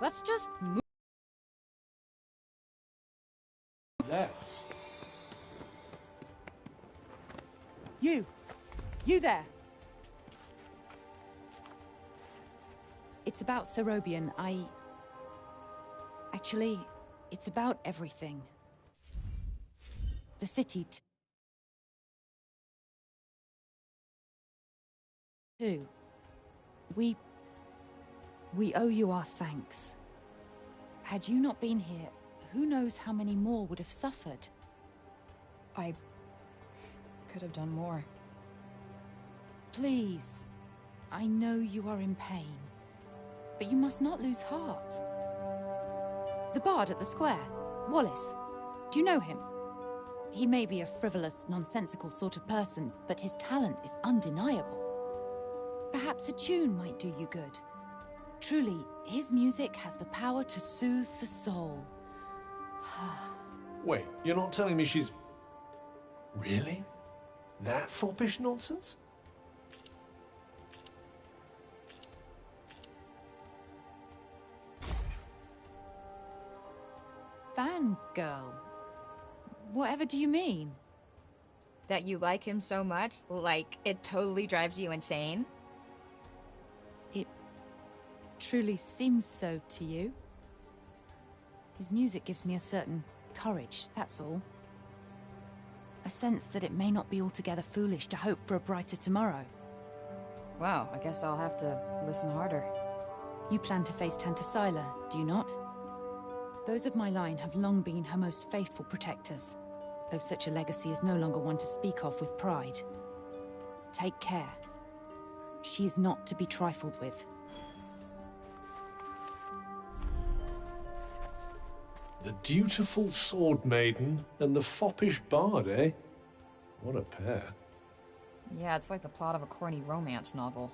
Let's just move. Let's. You there. It's about Serobian. Actually, it's about everything. The city, too. We owe you our thanks. Had you not been here, who knows how many more would have suffered? I could have done more. Please. I know you are in pain, but you must not lose heart. The bard at the square, Wallace. Do you know him? He may be a frivolous, nonsensical sort of person, but his talent is undeniable. Perhaps a tune might do you good. Truly, his music has the power to soothe the soul. Wait, you're not telling me she's... Really? That foppish nonsense? Fangirl? Whatever do you mean? That you like him so much, like it totally drives you insane? It truly seems so to you. His music gives me a certain courage, that's all. A sense that it may not be altogether foolish to hope for a brighter tomorrow. Wow, I guess I'll have to listen harder. You plan to face Tantasila, do you not? Those of my line have long been her most faithful protectors, though such a legacy is no longer one to speak of with pride. Take care. She is not to be trifled with. The dutiful sword maiden and the foppish bard, eh? What a pair. Yeah, it's like the plot of a corny romance novel.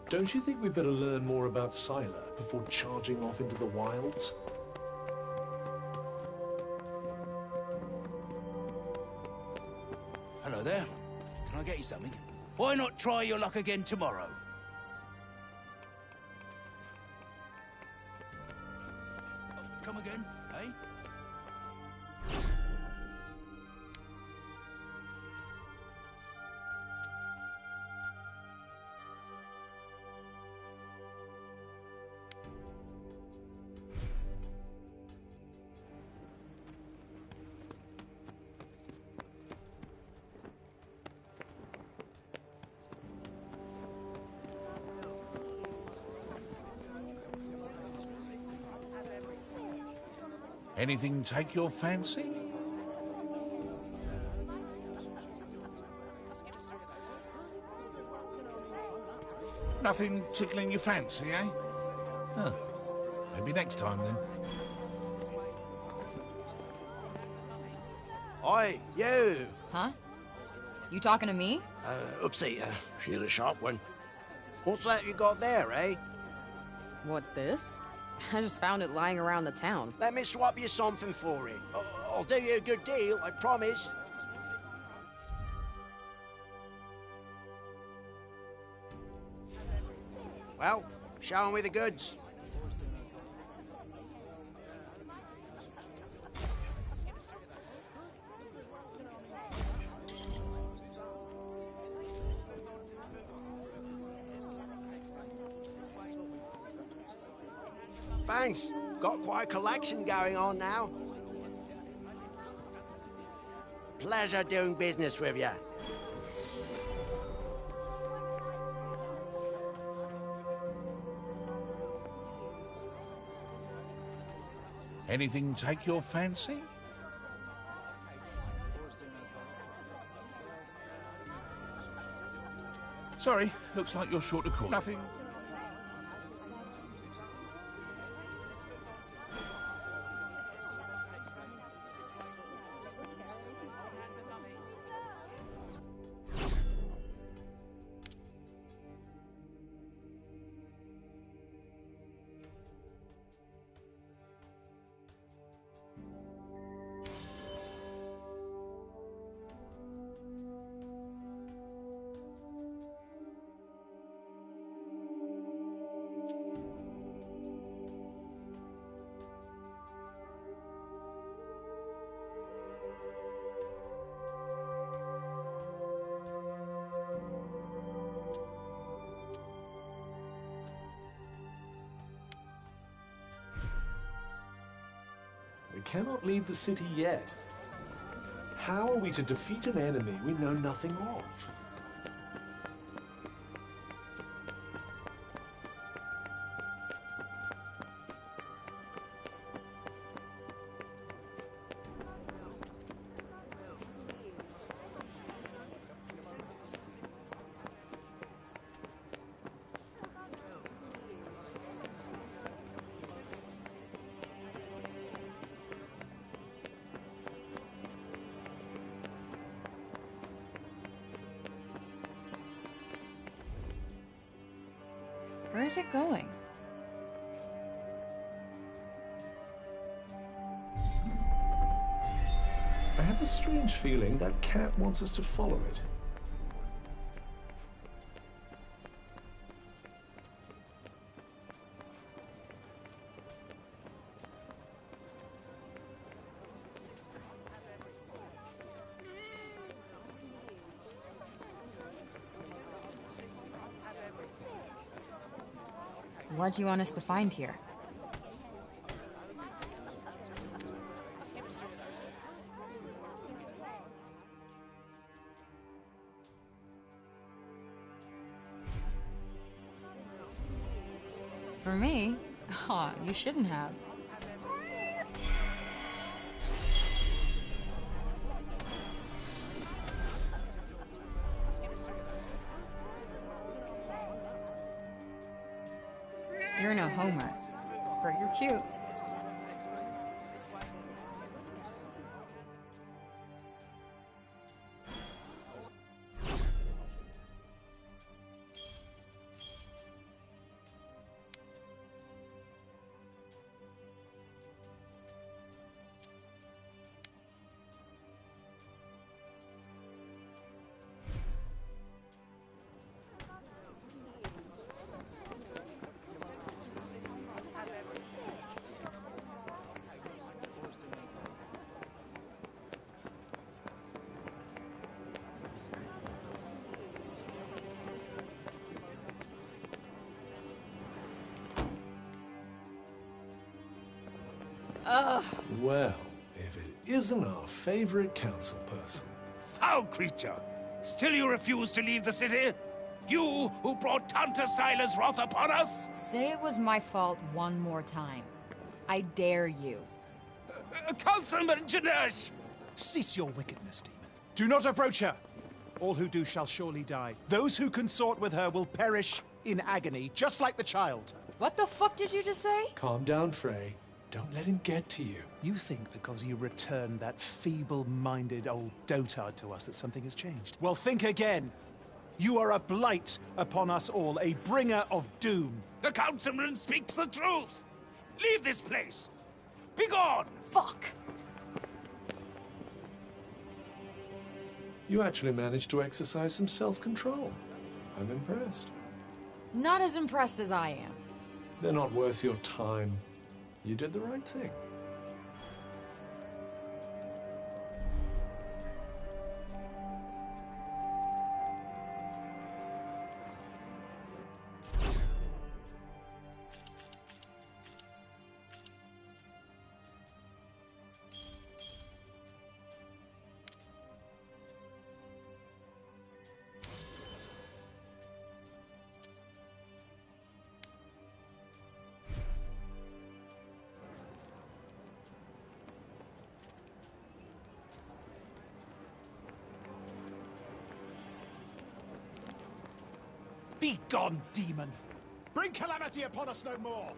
Don't you think we better learn more about Sylar before charging off into the wilds? Hello there. Can I get you something? Why not try your luck again tomorrow? Come again, eh? Anything take your fancy? Nothing tickling your fancy, eh? Huh. Maybe next time, then. Oi, you! Huh? You talking to me? Upseater. She's a sharp one. What's that you got there, eh? What, this? I just found it lying around the town. Let me swap you something for it. I'll do you a good deal, I promise. Well, show me the goods. Thanks. Got quite a collection going on now. Pleasure doing business with you. Anything take your fancy? Sorry, looks like you're short of call. Nothing. We cannot leave the city yet. How are we to defeat an enemy we know nothing of? Where is it going? I have a strange feeling that cat wants us to follow it. What do you want us to find here? For me? Aw, you shouldn't have. You're no Homer, but you're cute. Ugh. Well, if it isn't our favorite council person. Foul creature! Still you refuse to leave the city? You who brought Tanta Sila's wrath upon us? Say it was my fault one more time. I dare you. Councilman Janesh! Cease your wickedness, demon. Do not approach her. All who do shall surely die. Those who consort with her will perish in agony, just like the child. What the fuck did you just say? Calm down, Frey. Don't let him get to you. You think because you returned that feeble-minded old dotard to us that something has changed? Well, think again. You are a blight upon us all, a bringer of doom. The councilman speaks the truth! Leave this place! Begone! Fuck! You actually managed to exercise some self-control. I'm impressed. Not as impressed as I am. They're not worth your time. You did the right thing. Be gone, demon! Bring calamity upon us no more!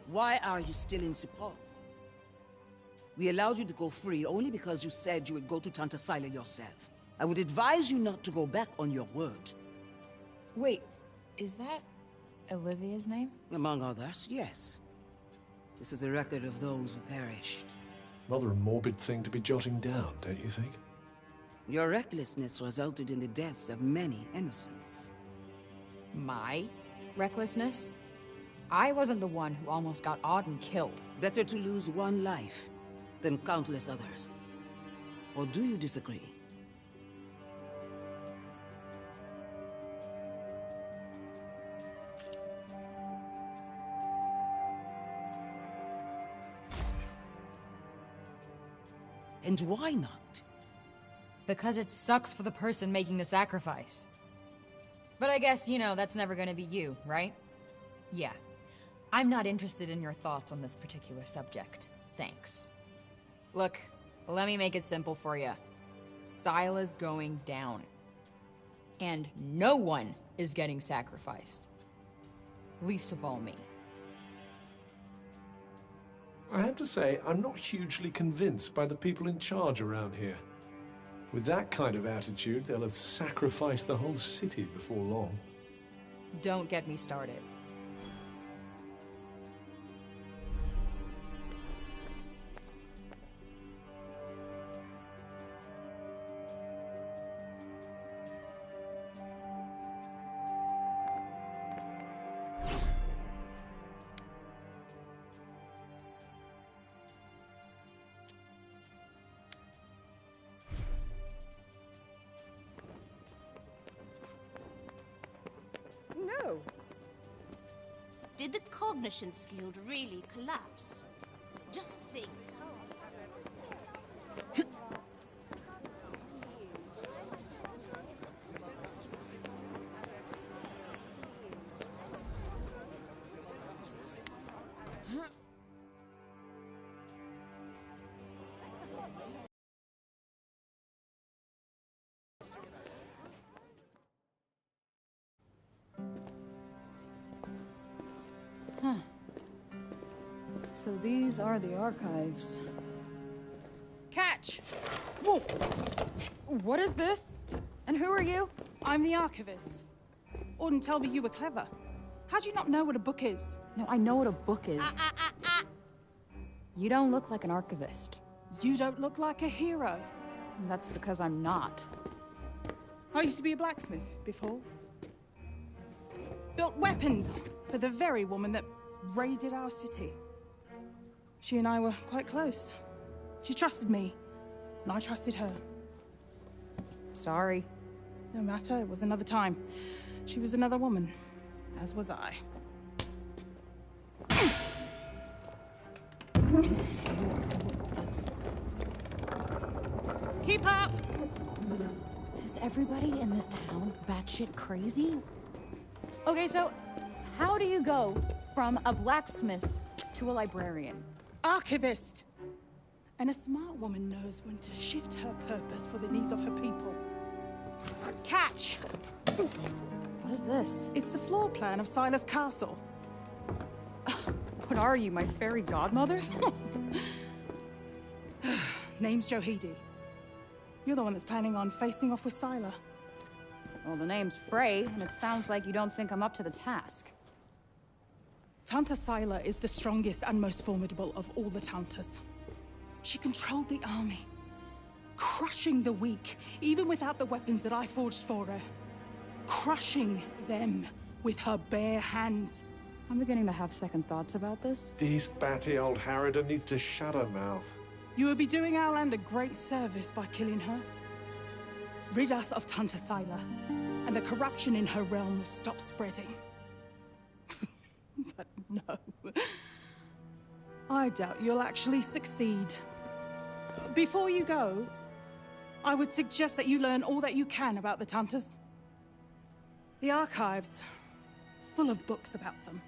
Why are you still in Sepal? We allowed you to go free only because you said you would go to Tanta Sila yourself. I would advise you not to go back on your word. Wait, is that Olivia's name? Among others, yes. This is a record of those who perished. Rather a morbid thing to be jotting down, don't you think? Your recklessness resulted in the deaths of many innocents. My recklessness? I wasn't the one who almost got Auden killed. Better to lose one life than countless others. Or do you disagree? And why not? Because it sucks for the person making the sacrifice. But I guess, you know, that's never gonna be you, right? Yeah. I'm not interested in your thoughts on this particular subject. Thanks. Look, let me make it simple for you. Sila's going down. And no one is getting sacrificed. Least of all me. I have to say, I'm not hugely convinced by the people in charge around here. With that kind of attitude, they'll have sacrificed the whole city before long. Don't get me started. No. Did the Cognitions Guild really collapse? Just think. Huh. So these are the archives. Catch! Whoa! What is this? And who are you? I'm the archivist. Auden told me you were clever. How do you not know what a book is? No, I know what a book is. You don't look like an archivist. You don't look like a hero. That's because I'm not. I used to be a blacksmith before. Built weapons for the very woman that raided our city. She and I were quite close. She trusted me, and I trusted her. Sorry. No matter, it was another time. She was another woman, as was I. Keep up! Is everybody in this town batshit crazy? Okay, so how do you go from a blacksmith to a librarian? Archivist! And a smart woman knows when to shift her purpose for the needs of her people. Catch! What is this? It's the floor plan of Silas Castle. What are you, my fairy godmother? Name's Johidi. You're the one that's planning on facing off with Sila. Well, the name's Frey, and it sounds like you don't think I'm up to the task. Tanta Sila is the strongest and most formidable of all the Tantas. She controlled the army, crushing the weak, even without the weapons that I forged for her. Crushing them with her bare hands. I'm beginning to have second thoughts about this. This batty old Harridan needs to shut her mouth. You would be doing our land a great service by killing her. Rid us of Tanta Sila, and the corruption in her realm will stop spreading. But no. I doubt you'll actually succeed. Before you go, I would suggest that you learn all that you can about the Tantas. The archives, full of books about them.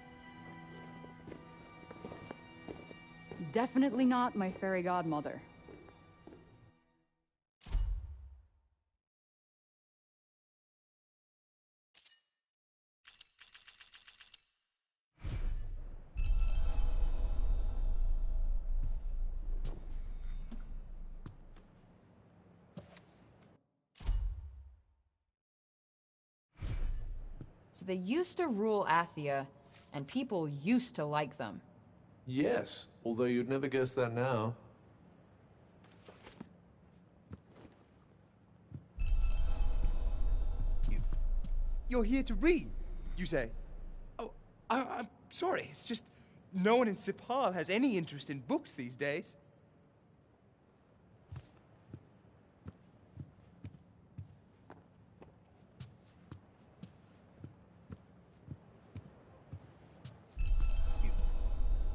Definitely not my fairy godmother. So they used to rule Athia, and people used to like them. Yes, although you'd never guess that now. You're here to read, you say? Oh, I'm sorry, it's just no one in Sipal has any interest in books these days.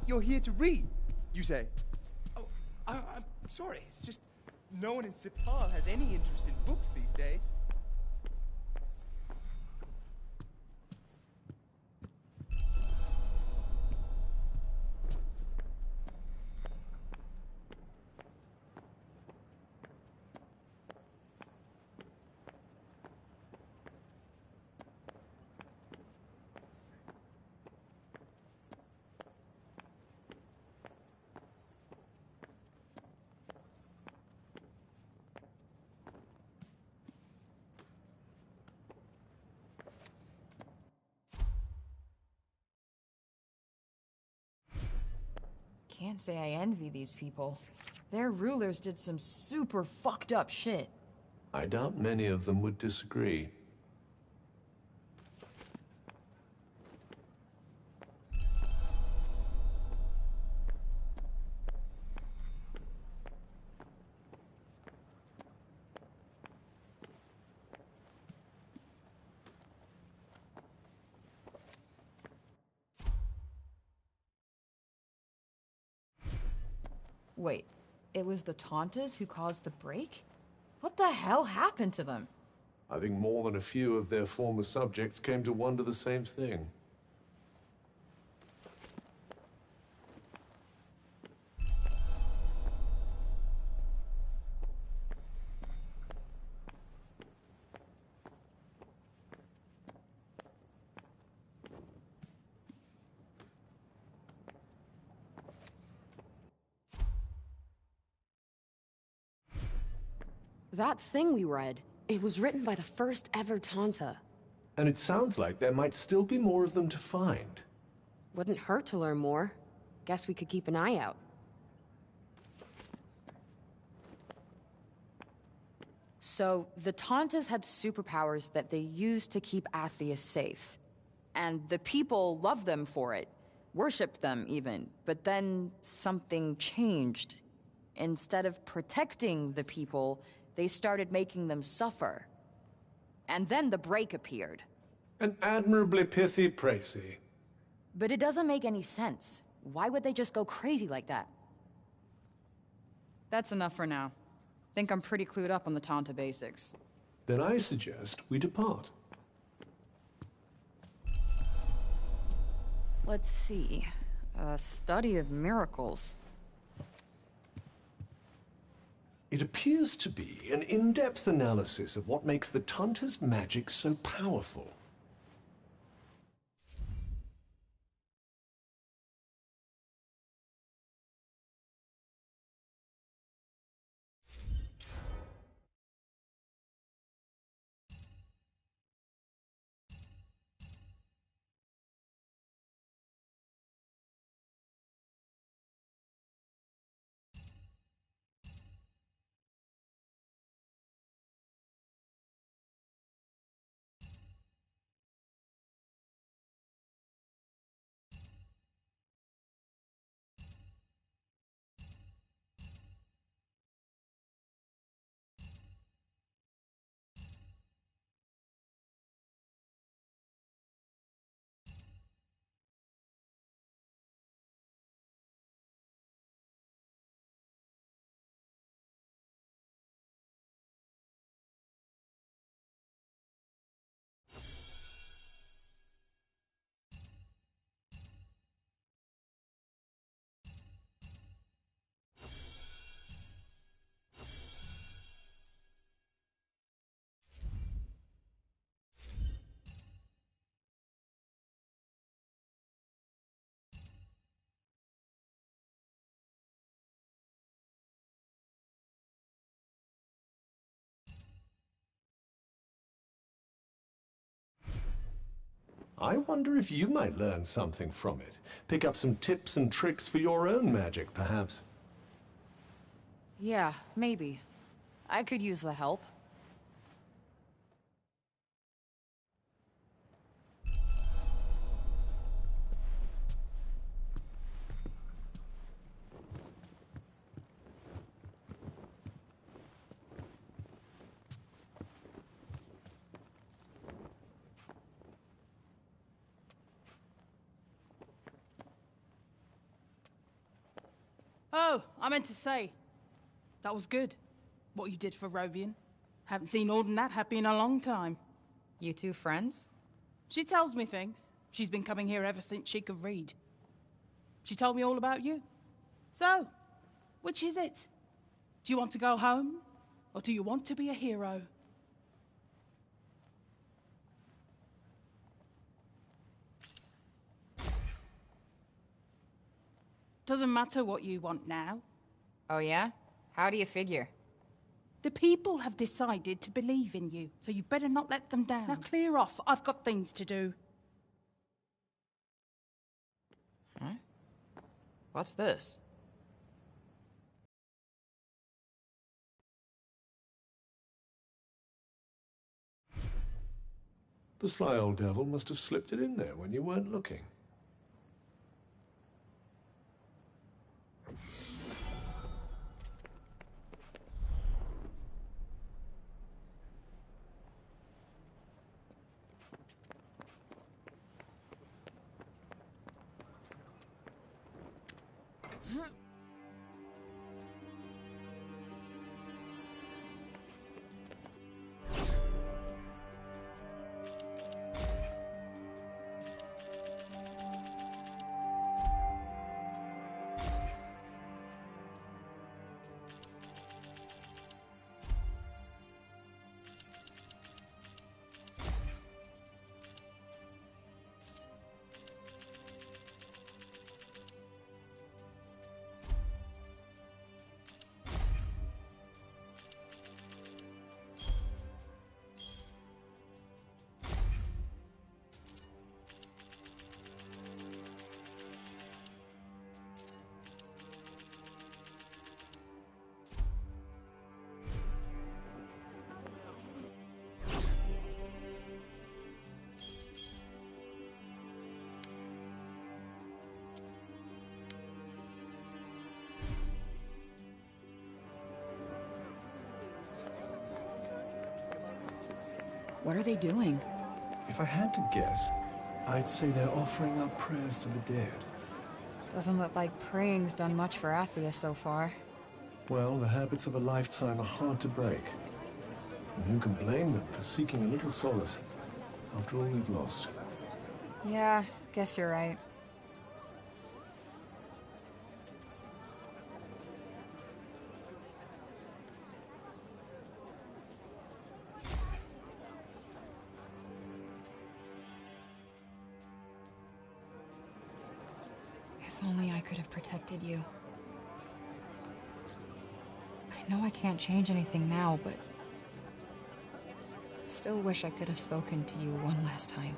You're here to read, you say? Oh, I'm sorry, it's just no one in Sipal has any interest in books these days. Can't say I envy these people. Their rulers did some super fucked up shit. I doubt many of them would disagree. Wait, it was the Tantas who caused the break? What the hell happened to them? I think more than a few of their former subjects came to wonder the same thing. That thing we read, it was written by the first ever Tanta. And it sounds like there might still be more of them to find. Wouldn't hurt to learn more. Guess we could keep an eye out. So, the Tantas had superpowers that they used to keep Athia safe. And the people loved them for it. Worshipped them, even. But then, something changed. Instead of protecting the people, they started making them suffer. And then the break appeared. An admirably pithy précis. But it doesn't make any sense. Why would they just go crazy like that? That's enough for now. Think I'm pretty clued up on the Tanta basics. Then I suggest we depart. Let's see. A study of miracles. It appears to be an in-depth analysis of what makes the Tanta's magic so powerful. I wonder if you might learn something from it. Pick up some tips and tricks for your own magic, perhaps. Yeah, maybe. I could use the help. Oh, I meant to say, that was good, what you did for Rovian. Haven't seen Alden that happy in a long time. You two friends? She tells me things. She's been coming here ever since she could read. She told me all about you. So, which is it? Do you want to go home, or do you want to be a hero? Doesn't matter what you want now. Oh yeah? How do you figure? The people have decided to believe in you, so you better not let them down. Now clear off, I've got things to do. Huh? What's this? The sly old devil must have slipped it in there when you weren't looking. What are they doing? If I had to guess, I'd say they're offering up prayers to the dead. Doesn't look like praying's done much for Athia so far. Well, the habits of a lifetime are hard to break. And who can blame them for seeking a little solace after all they've lost? Yeah, guess you're right. If only I could have protected you. I know I can't change anything now, but still wish I could have spoken to you one last time.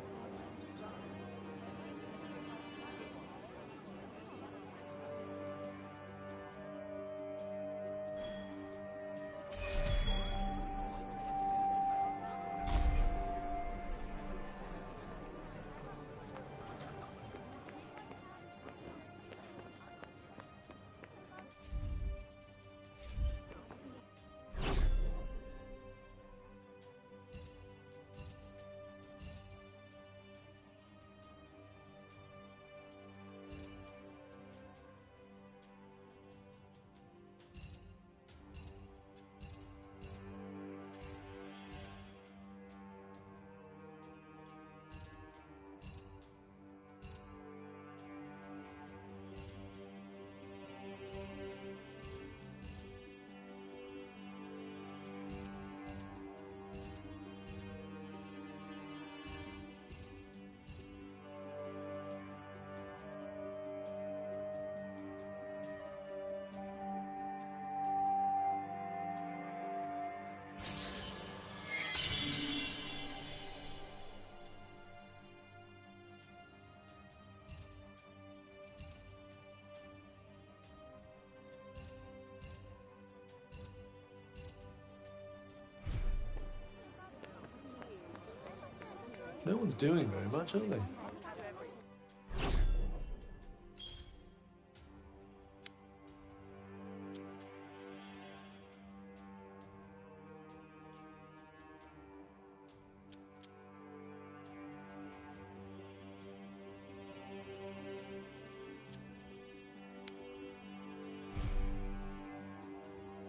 No one's doing very much, are they?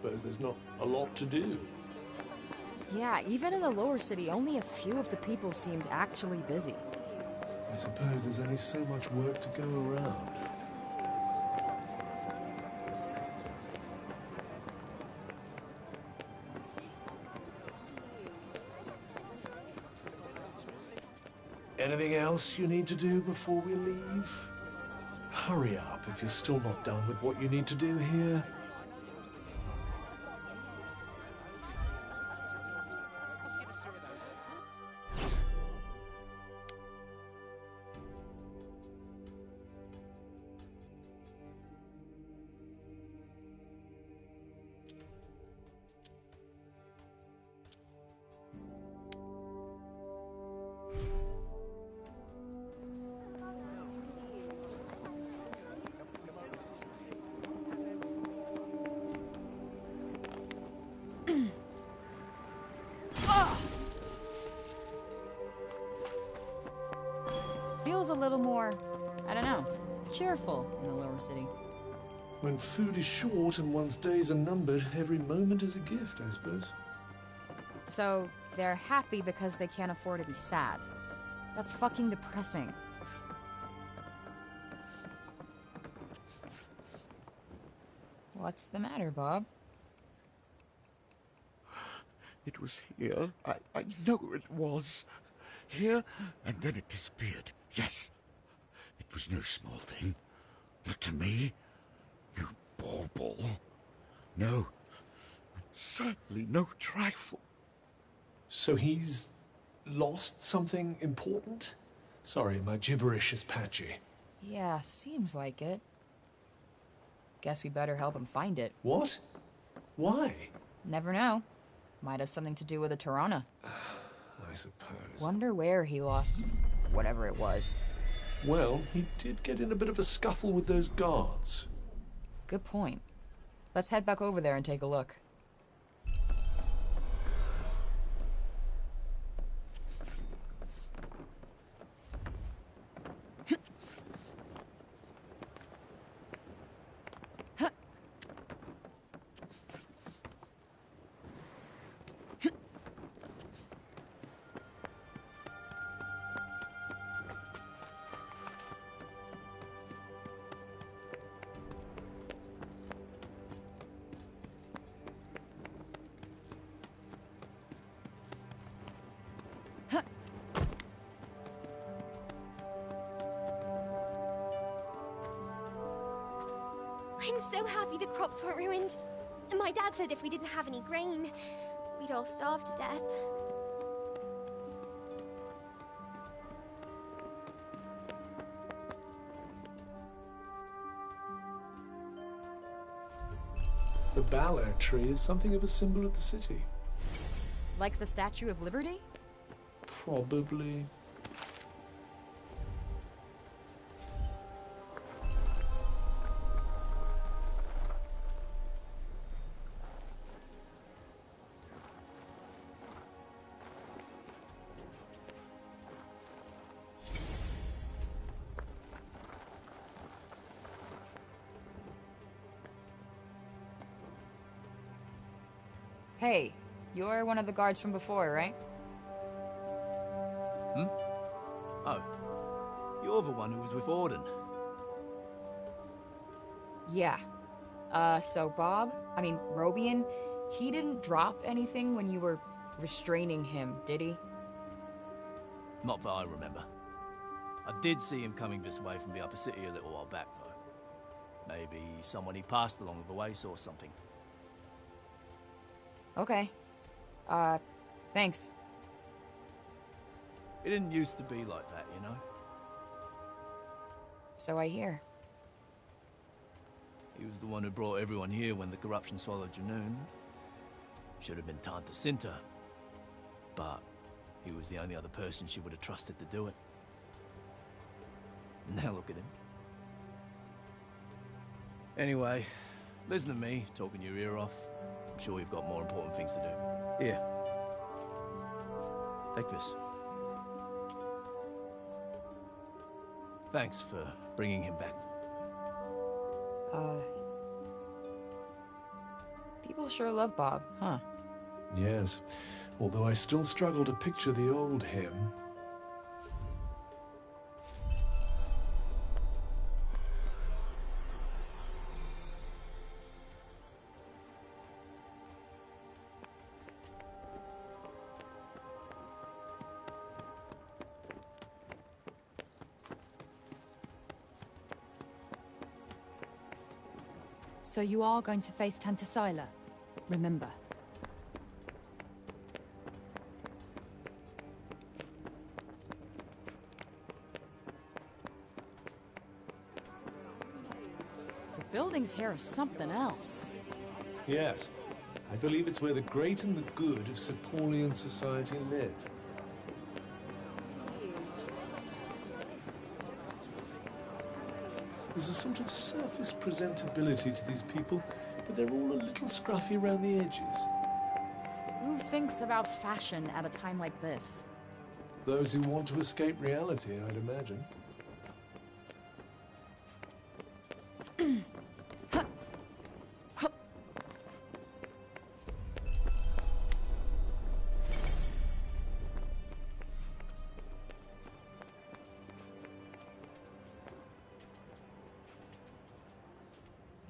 Suppose there's not a lot to do. Yeah, even in the lower city, only a few of the people seemed actually busy. I suppose there's only so much work to go around. Anything else you need to do before we leave? Hurry up if you're still not done with what you need to do here. Feels a little more, I don't know, cheerful in the lower city. When food is short and one's days are numbered, every moment is a gift, I suppose. So, they're happy because they can't afford to be sad. That's fucking depressing. What's the matter, Bob? It was here. I know it was. Here, and then it disappeared. Yes. It was no small thing. Not to me. No bauble. No. Certainly no trifle. So he's lost something important? Sorry, my gibberish is patchy. Yeah, seems like it. Guess we better help him find it. What? Why? Never know. Might have something to do with a Tirana. I suppose. Wonder where he lost whatever it was. Well, he did get in a bit of a scuffle with those guards. Good point. Let's head back over there and take a look. I'm so happy the crops weren't ruined. My dad said if we didn't have any grain, we'd all starve to death. The Bel Air tree is something of a symbol of the city. Like the Statue of Liberty? Probably. Hey, you're one of the guards from before, right? Hmm? Oh. You're the one who was with Auden. Yeah. So Robian, he didn't drop anything when you were restraining him, did he? Not that I remember. I did see him coming this way from the upper city a little while back, though. Maybe someone he passed along the way saw something. Okay. Thanks. It didn't used to be like that, you know? So I hear. He was the one who brought everyone here when the corruption swallowed Junoon. Should have been Tanta Cinta. But he was the only other person she would have trusted to do it. Now look at him. Anyway, listen to me talking your ear off. I'm sure you've got more important things to do. Here. Take this. Thanks for bringing him back. People sure love Bob, huh? Yes, although I still struggle to picture the old him. So you are going to face Tanta Sila, remember. The buildings here are something else. Yes, I believe it's where the great and the good of Sepolian society live. There's a sort of surface presentability to these people, but they're all a little scruffy around the edges. Who thinks about fashion at a time like this? Those who want to escape reality, I'd imagine.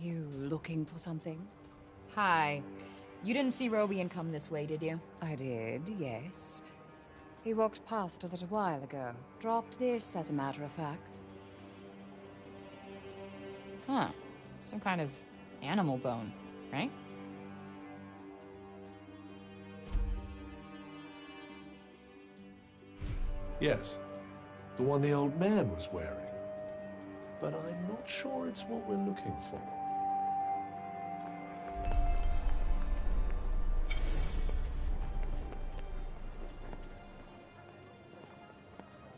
You looking for something? Hi. You didn't see Robian come this way, did you? I did, yes. He walked past a little while ago. Dropped this, as a matter of fact. Huh. Some kind of animal bone, right? Yes, the one the old man was wearing. But I'm not sure it's what we're looking for.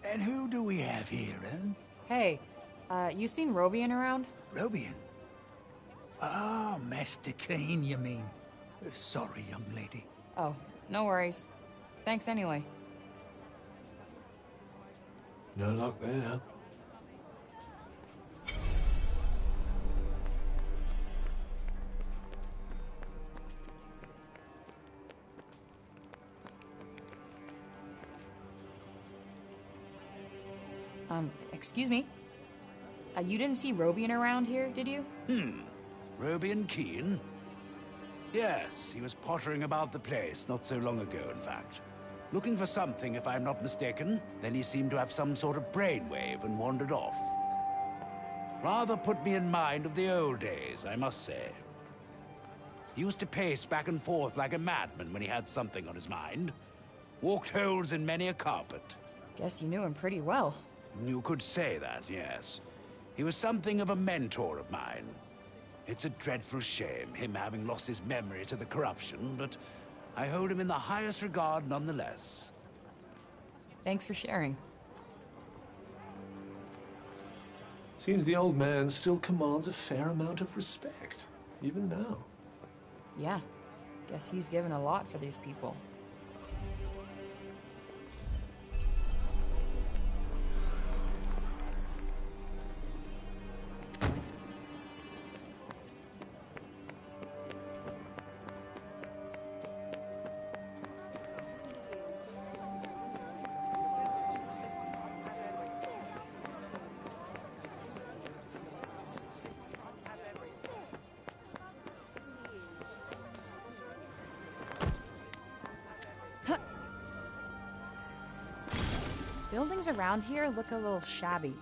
And who do we have here, eh? Hey, you seen Robian around? Robian? Ah, Master Kane, you mean. Sorry, young lady. Oh, no worries. Thanks anyway. No luck there. Excuse me? You didn't see Robian around here, did you? Robian Keen? Yes, he was pottering about the place not so long ago, in fact. Looking for something, if I'm not mistaken. Then he seemed to have some sort of brainwave and wandered off. Rather put me in mind of the old days, I must say. He used to pace back and forth like a madman when he had something on his mind. Walked holes in many a carpet. Guess you knew him pretty well. You could say that, yes. He was something of a mentor of mine. It's a dreadful shame, him having lost his memory to the corruption, but I hold him in the highest regard nonetheless. Thanks for sharing. Seems the old man still commands a fair amount of respect, even now. Yeah. Guess he's given a lot for these people. Buildings around here look a little shabby.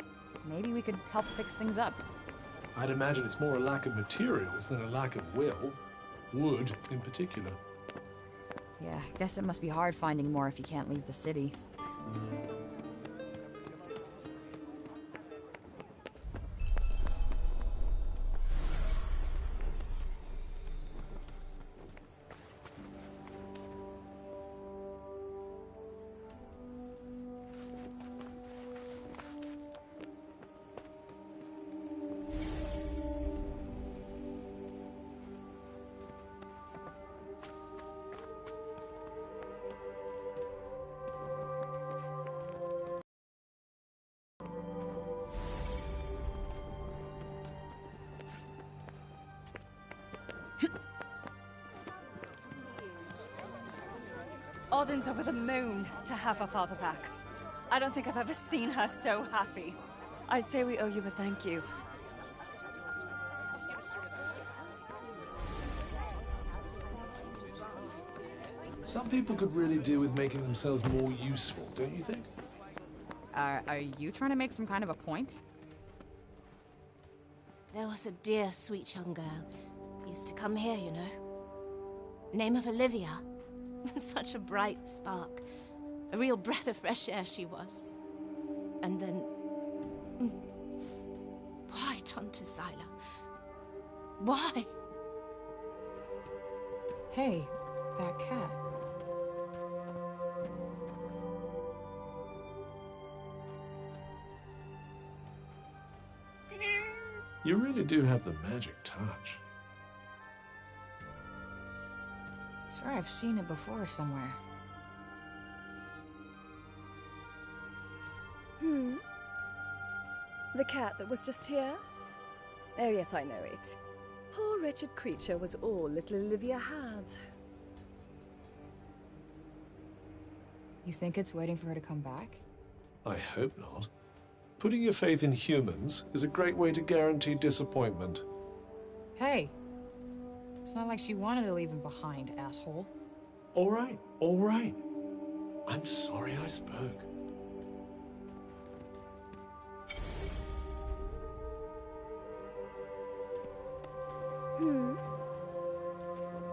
Maybe we could help fix things up. I'd imagine it's more a lack of materials than a lack of will. Wood, in particular. Yeah, I guess it must be hard finding more if you can't leave the city. Auden's over the moon to have her father back. I don't think I've ever seen her so happy. I say we owe you a thank you. Some people could really do with making themselves more useful, don't you think? Are you trying to make some kind of a point? There was a dear, sweet young girl. Used to come here, you know. Name of Olivia. Such a bright spark. A real breath of fresh air she was. And then... Why, Tante Sila? Why? Hey, that cat. You really do have the magic touch. I swear I've seen it before somewhere. The cat that was just here? Oh yes, I know it. Poor wretched creature was all little Olivia had. You think it's waiting for her to come back? I hope not. Putting your faith in humans is a great way to guarantee disappointment. Hey! It's not like she wanted to leave him behind, asshole. All right, all right. I'm sorry I spoke.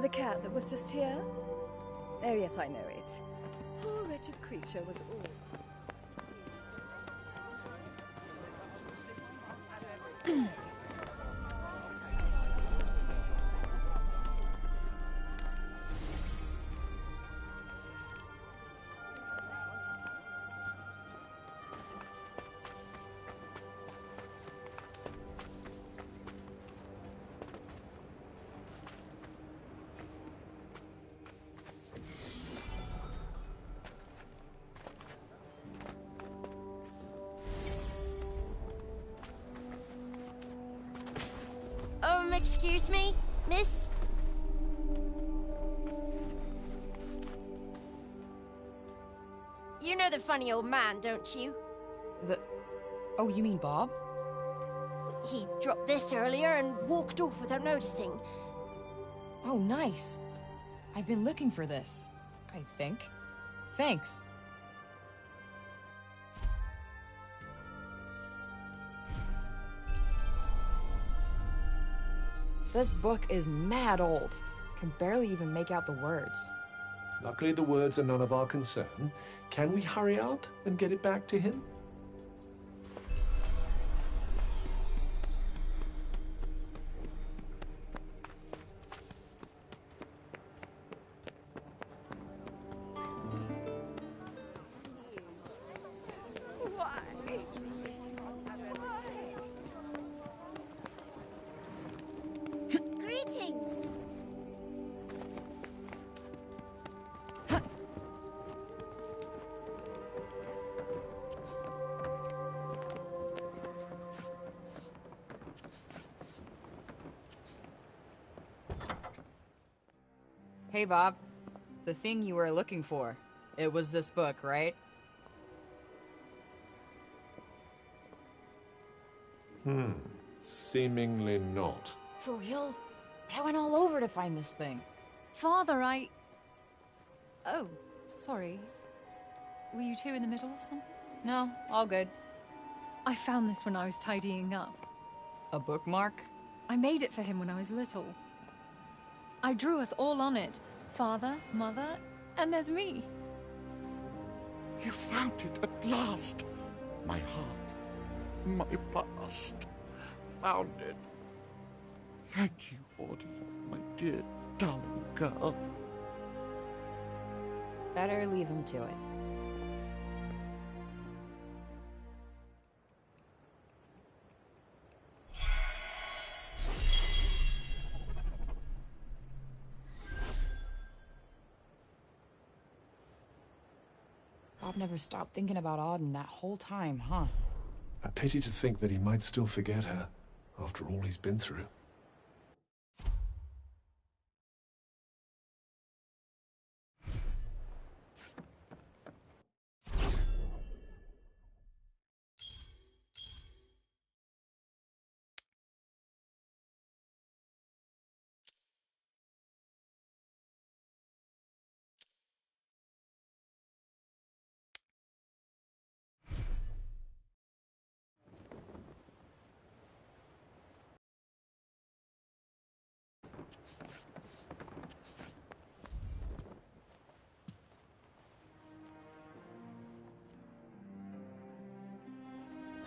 The cat that was just here? Oh yes, I know it. Poor wretched creature was all... Excuse me, miss? You know the funny old man, don't you? Oh, you mean Bob? He dropped this earlier and walked off without noticing. Oh, nice. I've been looking for this, I think. Thanks. This book is mad old. Can barely even make out the words. Luckily, the words are none of our concern. Can we hurry up and get it back to him? Greetings. Hey, Bob. The thing you were looking for. It was this book, right? Seemingly not. For real? But I went all over to find this thing. Father, Oh, sorry. Were you two in the middle of something? No, all good. I found this when I was tidying up. A bookmark? I made it for him when I was little. I drew us all on it. Father, Mother, and there's me. You found it at last. My heart, my past. Found it. Thank you, Audie, my dear, darling girl. Better leave him to it. Bob never stopped thinking about Auden that whole time, huh? A pity to think that he might still forget her, after all he's been through.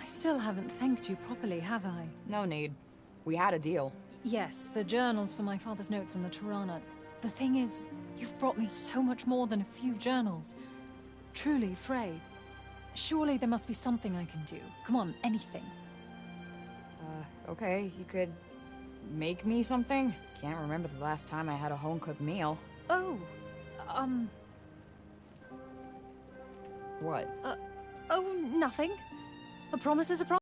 I still haven't thanked you properly, have I? No need. We had a deal. Yes, the journals for my father's notes on the Tirana. The thing is, you've brought me so much more than a few journals. Truly, Frey. Surely there must be something I can do. Come on, anything. Okay, you could make me something? Can't remember the last time I had a home-cooked meal. Oh, What? Oh, nothing. A promise is a promise.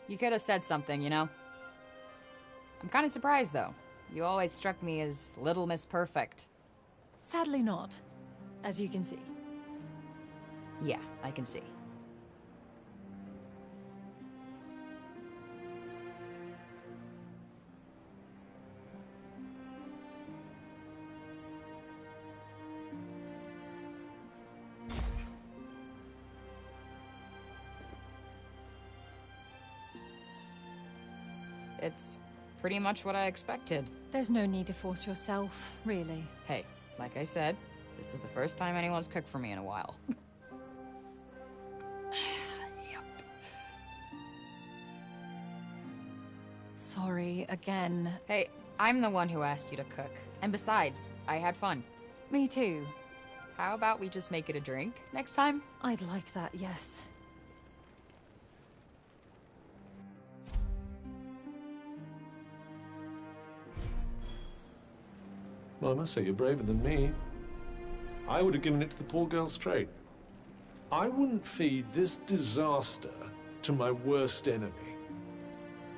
You could have said something, you know? I'm kind of surprised, though. You always struck me as Little Miss Perfect. Sadly not, as you can see. Yeah, I can see. It's pretty much what I expected. There's no need to force yourself, really. Hey, like I said, this is the first time anyone's cooked for me in a while. Yep. Sorry, again. Hey, I'm the one who asked you to cook. And besides, I had fun. Me too. How about we just make it a drink next time? I'd like that, yes. Well, I must say, you're braver than me. I would have given it to the poor girl straight. I wouldn't feed this disaster to my worst enemy.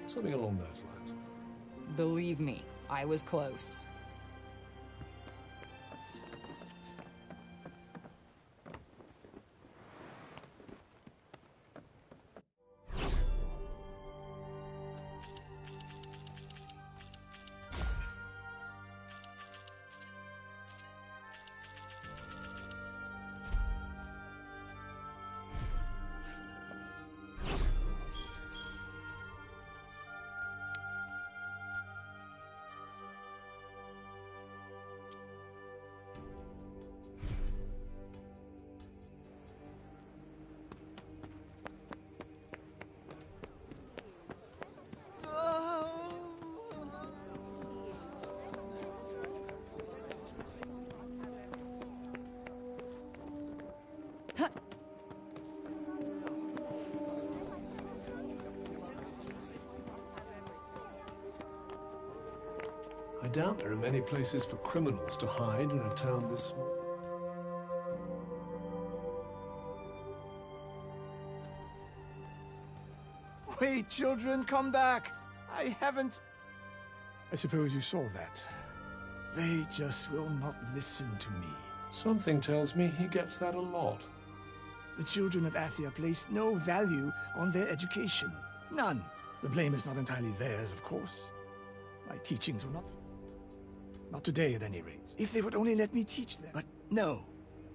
Something along those lines. Believe me, I was close. I doubt there are many places for criminals to hide in a town this small. Wait, children, come back! I haven't... I suppose you saw that. They just will not listen to me. Something tells me he gets that a lot. The children of Athia place no value on their education. None. The blame is not entirely theirs, of course. My teachings were not today, at any rate. If they would only let me teach them. But no,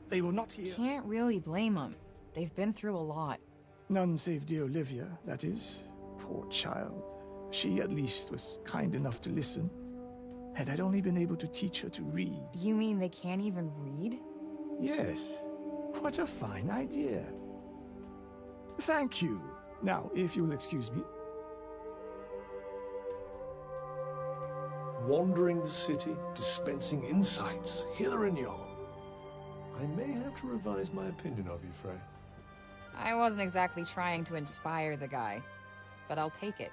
they will not hear. Can't really blame them. They've been through a lot. None save dear Olivia, that is. Poor child. She, at least, was kind enough to listen. Had I only been able to teach her to read. You mean they can't even read? Yes. What a fine idea. Thank you. Now, if you'll excuse me. Wandering the city, dispensing insights, hither and yon. I may have to revise my opinion of you, Frey. I wasn't exactly trying to inspire the guy, but I'll take it.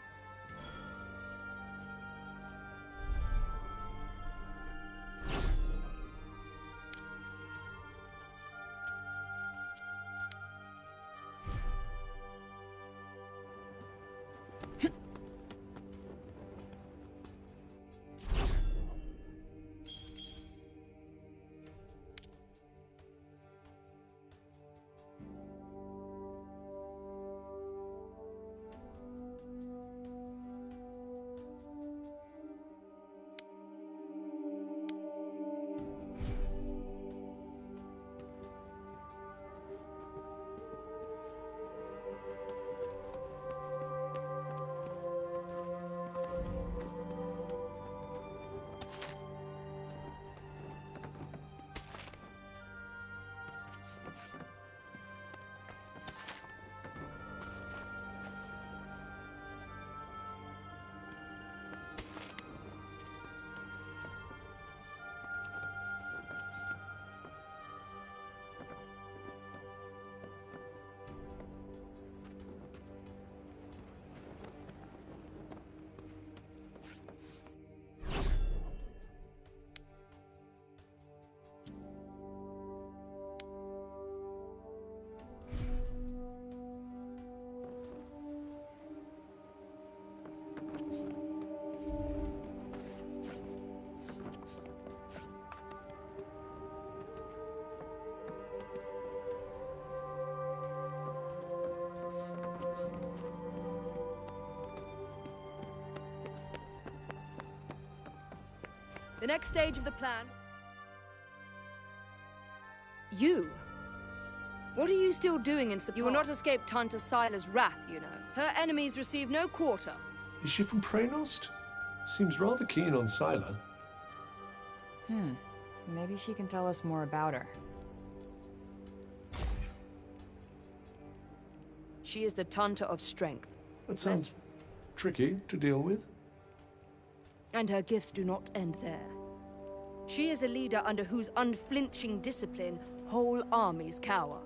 The next stage of the plan... You? What are you still doing in support? You will not escape Tanta Sila's wrath, you know. Her enemies receive no quarter. Is she from Praenost? Seems rather keen on Sila. Maybe she can tell us more about her. She is the Tanta of strength. That sounds tricky to deal with. And her gifts do not end there. She is a leader under whose unflinching discipline whole armies cower.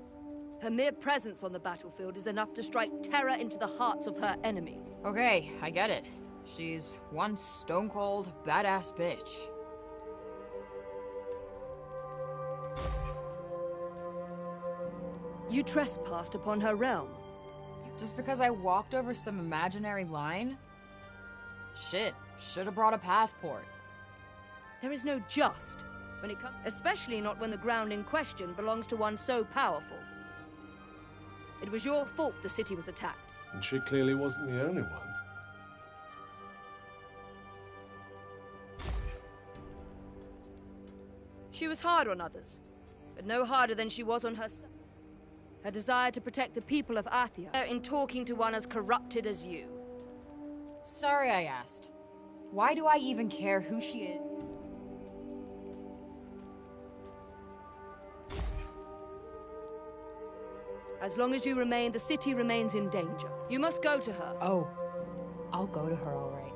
Her mere presence on the battlefield is enough to strike terror into the hearts of her enemies. Okay, I get it. She's one stone-cold, badass bitch. You trespassed upon her realm. Just because I walked over some imaginary line? Shit, should have brought a passport. There is no just when it comes, especially not when the ground in question belongs to one so powerful. It was your fault the city was attacked. And she clearly wasn't the only one. She was hard on others, but no harder than she was on herself. Her desire to protect the people of Athia in talking to one as corrupted as you. Sorry I asked. Why do I even care who she is? As long as you remain, the city remains in danger. You must go to her. Oh, I'll go to her, all right.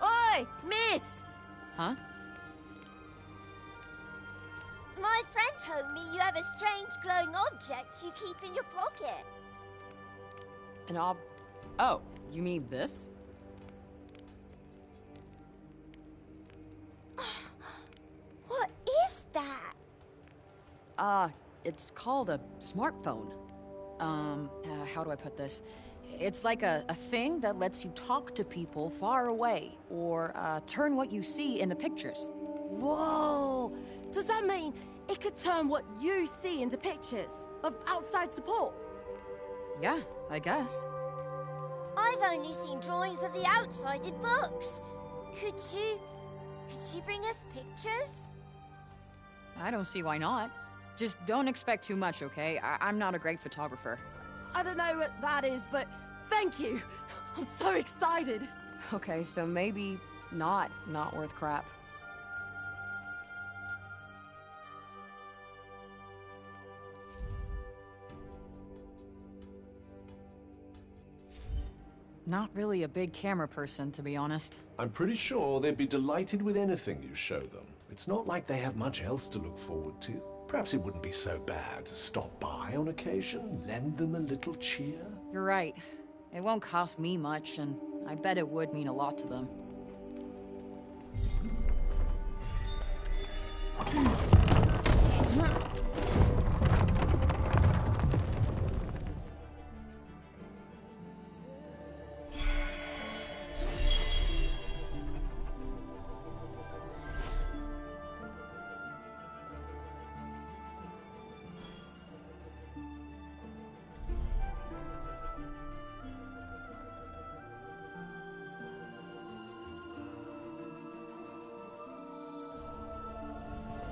Oi, miss! Huh? My friend told me you have a strange glowing object you keep in your pocket. Oh, you mean this? What is that? It's called a smartphone. How do I put this? It's like a thing that lets you talk to people far away, or, turn what you see into pictures. Whoa! Does that mean it could turn what you see into pictures of outside support? Yeah, I guess. I've only seen drawings of the outside in books. Could you bring us pictures? I don't see why not. Just don't expect too much, okay? I'm not a great photographer. I don't know what that is, but thank you. I'm so excited. Okay, so maybe not worth crap. Not really a big camera person, to be honest. I'm pretty sure they'd be delighted with anything you show them. It's not like they have much else to look forward to. Perhaps it wouldn't be so bad to stop by on occasion, lend them a little cheer. You're right. It won't cost me much, and I bet it would mean a lot to them.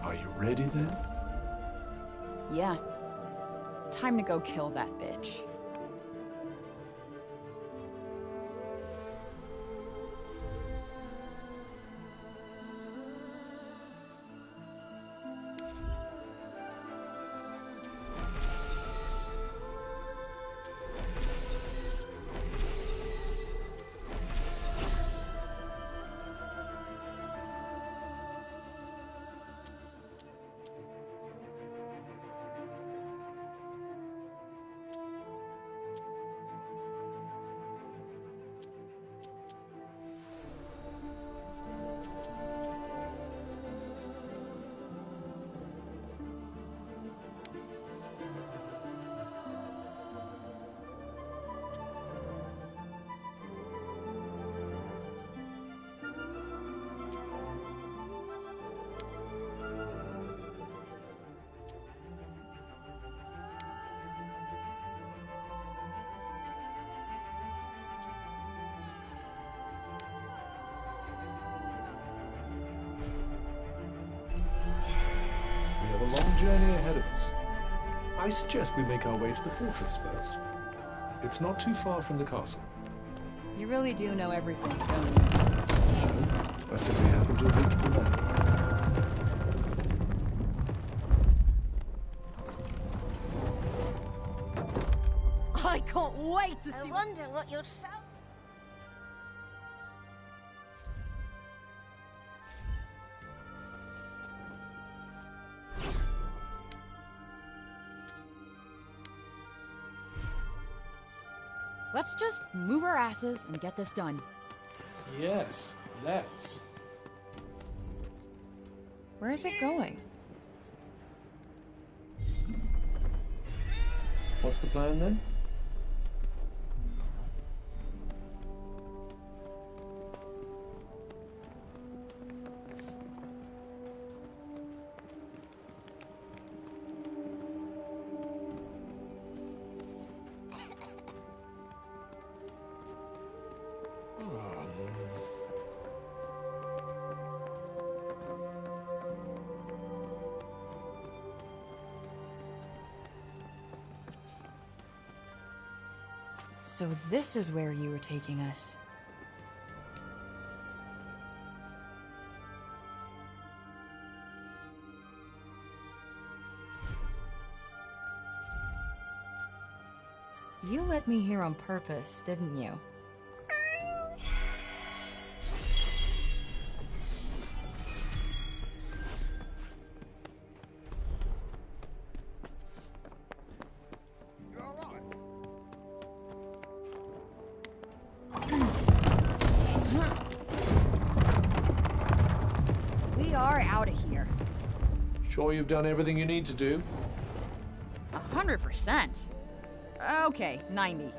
Are you ready then? Yeah. Time to go kill that bitch. A long journey ahead of us. I suggest we make our way to the fortress first. It's not too far from the castle. You really do know everything, don't you? I simply happen to have looked at the map. I can't wait to see. I wonder what you'll show. Let's just move our asses and get this done. Yes, let's. Where is it going? What's the plan then? So this is where you were taking us. You let me here on purpose, didn't you? are out of here. Sure you've done everything you need to do? 100%. Okay, 90.